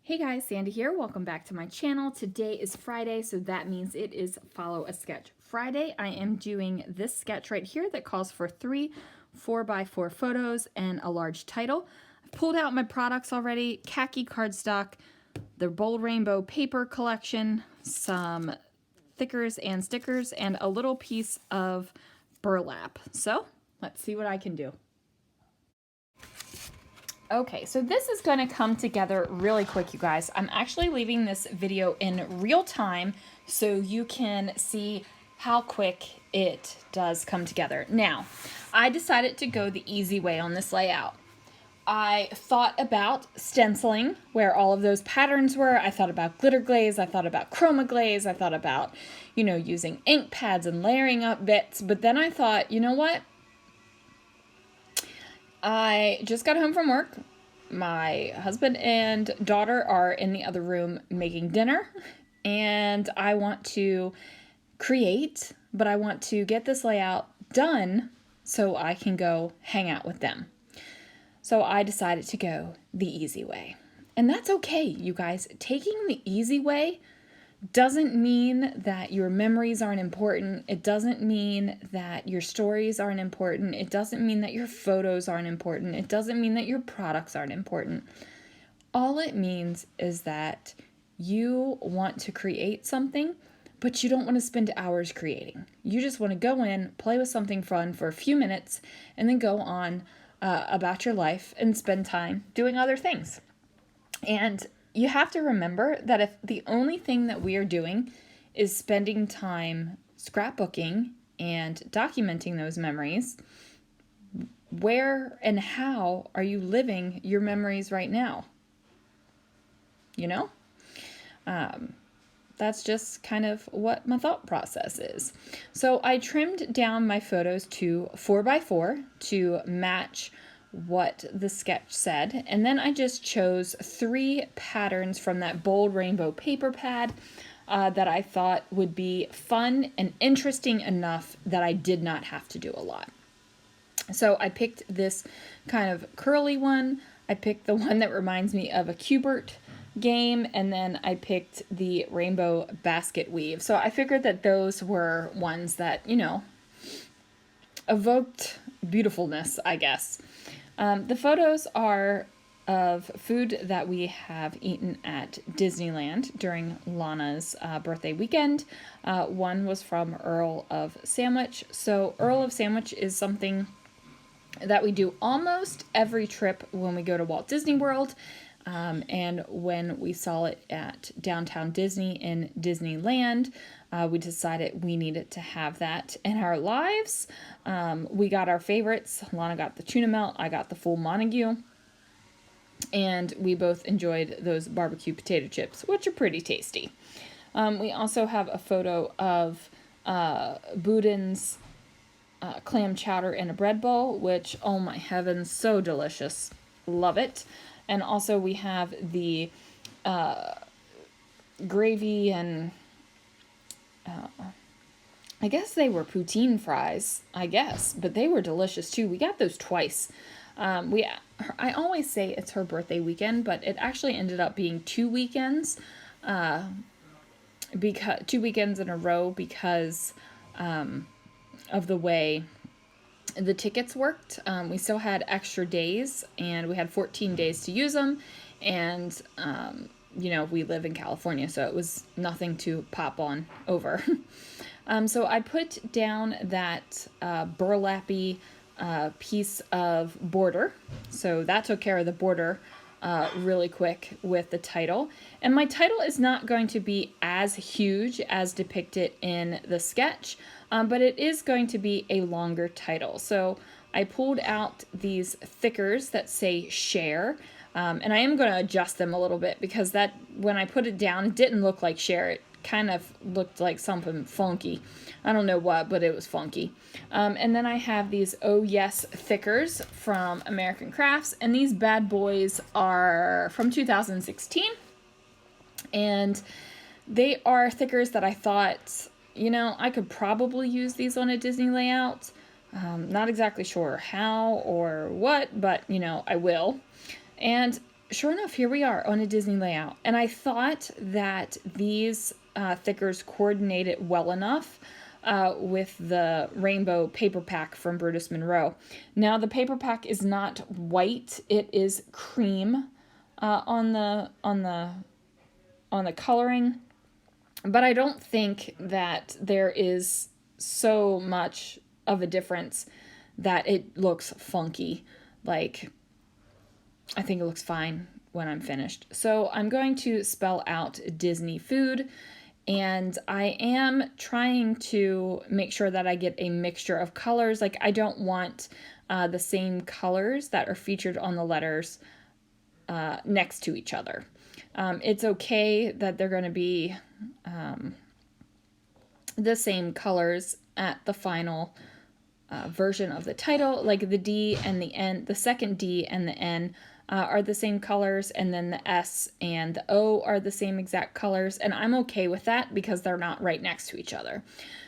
Hey guys, Sandy here. Welcome back to my channel. Today is Friday, so that means it is Follow a Sketch Friday. I am doing this sketch right here that calls for 3 4x4 photos and a large title. I've pulled out my products already: khaki cardstock, the bold rainbow paper collection, some thickers and stickers, and a little piece of burlap. So let's see what I can do. Okay, so this is going to come together really quick, you guys. I'm actually leaving this video in real time so you can see how quick it does come together. Now, I decided to go the easy way on this layout. I thought about stenciling where all of those patterns were. I thought about glitter glaze. I thought about chroma glaze. I thought about, using ink pads and layering up bits. But then I thought, you know what? I just got home from work. My husband and daughter are in the other room making dinner, and I want to create, but I want to get this layout done so I can go hang out with them. So I decided to go the easy way. And that's okay, you guys. Taking the easy way doesn't mean that your memories aren't important. It doesn't mean that your stories aren't important. It doesn't mean that your photos aren't important. It doesn't mean that your products aren't important. All it means is that you want to create something, but you don't want to spend hours creating. You just want to go in, play with something fun for a few minutes, and then go on about your life and spend time doing other things. And you have to remember that if the only thing that we are doing is spending time scrapbooking and documenting those memories, where and how are you living your memories right now? That's just kind of what my thought process is. So I trimmed down my photos to 4x4 to match what the sketch said, and then I just chose 3 patterns from that bold rainbow paper pad that I thought would be fun and interesting enough that I did not have to do a lot. So I picked this kind of curly one, I picked the one that reminds me of a Cubert game, and then I picked the rainbow basket weave. So I figured that those were ones that, evoked beautifulness, I guess. The photos are of food that we have eaten at Disneyland during Lana's birthday weekend. One was from Earl of Sandwich. So Earl of Sandwich is something that we do almost every trip when we go to Walt Disney World. And when we saw it at Downtown Disney in Disneyland, we decided we needed to have that in our lives. We got our favorites. Lana got the tuna melt. I got the full Montague. And we both enjoyed those barbecue potato chips, which are pretty tasty. We also have a photo of Boudin's clam chowder in a bread bowl, which, oh my heavens, so delicious. Love it. And also we have the gravy and I guess they were poutine fries, but they were delicious too. We got those twice. I always say it's her birthday weekend, but it actually ended up being 2 weekends, because 2 weekends in a row because of the way the tickets worked. We still had extra days, and we had 14 days to use them, and we live in California, so it was nothing to pop on over. So I put down that burlappy piece of border, so that took care of the border really quick with the title. And my title is not going to be as huge as depicted in the sketch, but it is going to be a longer title. So I pulled out these thickers that say share, and I am going to adjust them a little bit because that, when I put it down, it didn't look like share. It kind of looked like something funky. I don't know what, but it was funky. And then I have these Oh Yes thickers from American Crafts, and these bad boys are from 2016. And they are thickers that I thought, I could probably use these on a Disney layout. Not exactly sure how or what, but, I will. And sure enough, here we are on a Disney layout. And I thought that these thickers coordinated well enough with the rainbow paper pack from Brutus Monroe. Now the paper pack is not white; it is cream on the coloring, but I don't think that there is so much of a difference that it looks funky. Like, I think it looks fine when I'm finished. So I'm going to spell out Disney food, and I am trying to make sure that I get a mixture of colors. Like, I don't want the same colors that are featured on the letters next to each other. It's okay that they're going to be the same colors at the final version of the title. Like the D and the N, the second D and the N are the same colors, and then the S and the O are the same exact colors, and I'm okay with that because they're not right next to each other.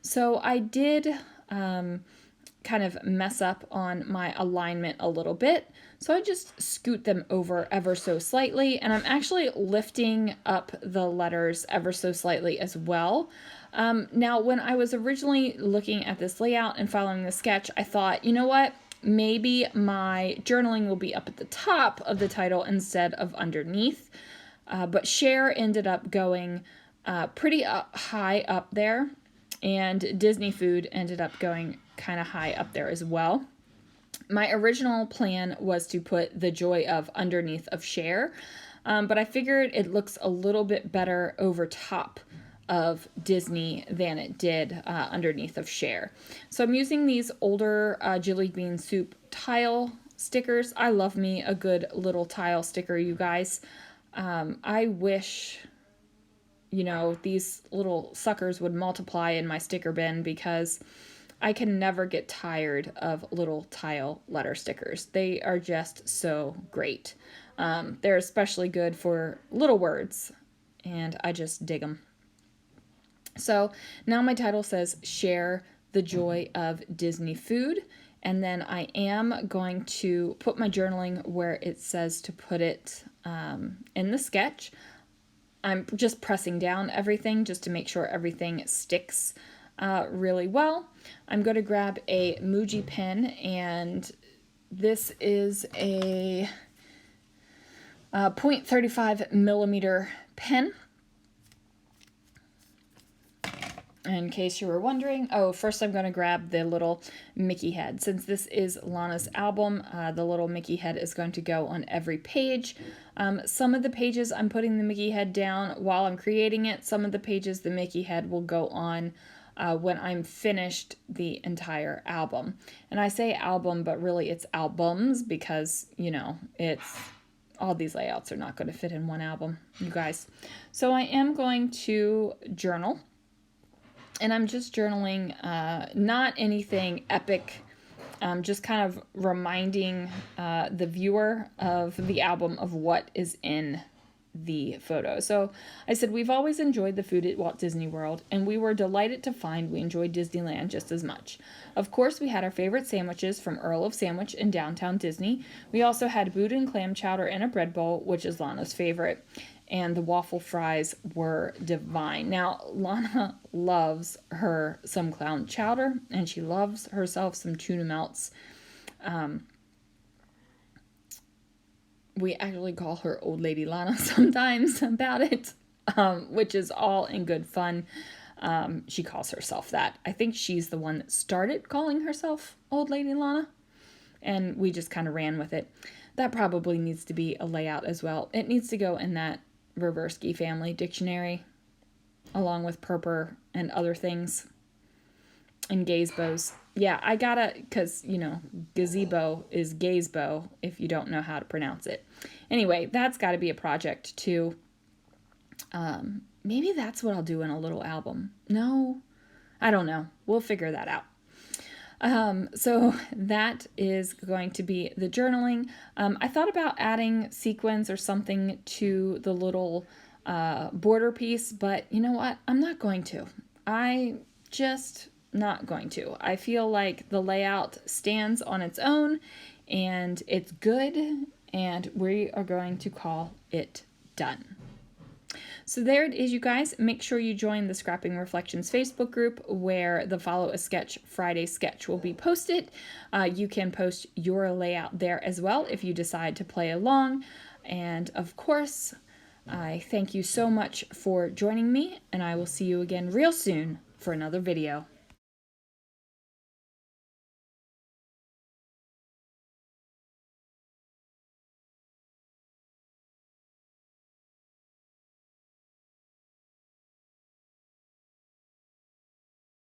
So I did kind of mess up on my alignment a little bit, so I just scoot them over ever so slightly, and I'm actually lifting up the letters ever so slightly as well. Now, when I was originally looking at this layout and following the sketch, I thought, you know what? Maybe my journaling will be up at the top of the title instead of underneath. But Share ended up going pretty high up there, and Disney Food ended up going kind of high up there as well. My original plan was to put The Joy of underneath of Share, but I figured it looks a little bit better over top of Disney than it did underneath of Share. So I'm using these older Jelly Bean Soup tile stickers. I love me a good little tile sticker, you guys. I wish, you know, these little suckers would multiply in my sticker bin, because I can never get tired of little tile letter stickers. They are just so great. They're especially good for little words, and I just dig them. So now my title says Share the Joy of Disney Food, and then I am going to put my journaling where it says to put it in the sketch. I'm just pressing down everything just to make sure everything sticks really well. I'm going to grab a Muji pen, and this is a 0.35 millimeter pen. In case you were wondering, first I'm going to grab the little Mickey head. Since this is Lana's album, the little Mickey head is going to go on every page. Some of the pages I'm putting the Mickey head down while I'm creating it. Some of the pages the Mickey head will go on when I'm finished the entire album. And I say album, but really it's albums, because, you know, it's all these layouts are not going to fit in one album, you guys. So I am going to journal. And I'm just journaling, not anything epic, just kind of reminding the viewer of the album of what is in the photo. So I said, we've always enjoyed the food at Walt Disney World, and we were delighted to find we enjoyed Disneyland just as much. Of course, we had our favorite sandwiches from Earl of Sandwich in downtown Disney. We also had boudin clam chowder in a bread bowl, which is Lana's favorite. And the waffle fries were divine. Now, Lana loves her some clown chowder, and she loves herself some tuna melts. We actually call her Old Lady Lana sometimes about it, which is all in good fun. She calls herself that. I think she's the one that started calling herself Old Lady Lana, and we just kind of ran with it. That probably needs to be a layout as well. It needs to go in that Reversky family dictionary, along with Purper and other things, and gazebos. Yeah, I gotta, because, you know, gazebo is gazebo if you don't know how to pronounce it. Anyway, that's got to be a project too. Maybe that's what I'll do in a little album. No, I don't know. We'll figure that out. So that is going to be the journaling. I thought about adding sequins or something to the little border piece, but you know what? I'm not going to. I just not going to. I feel like the layout stands on its own and it's good, and we are going to call it done. So there it is, you guys. Make sure you join the Scrapping Reflections Facebook group where the Follow a Sketch Friday sketch will be posted. You can post your layout there as well if you decide to play along. And of course, I thank you so much for joining me, and I will see you again real soon for another video.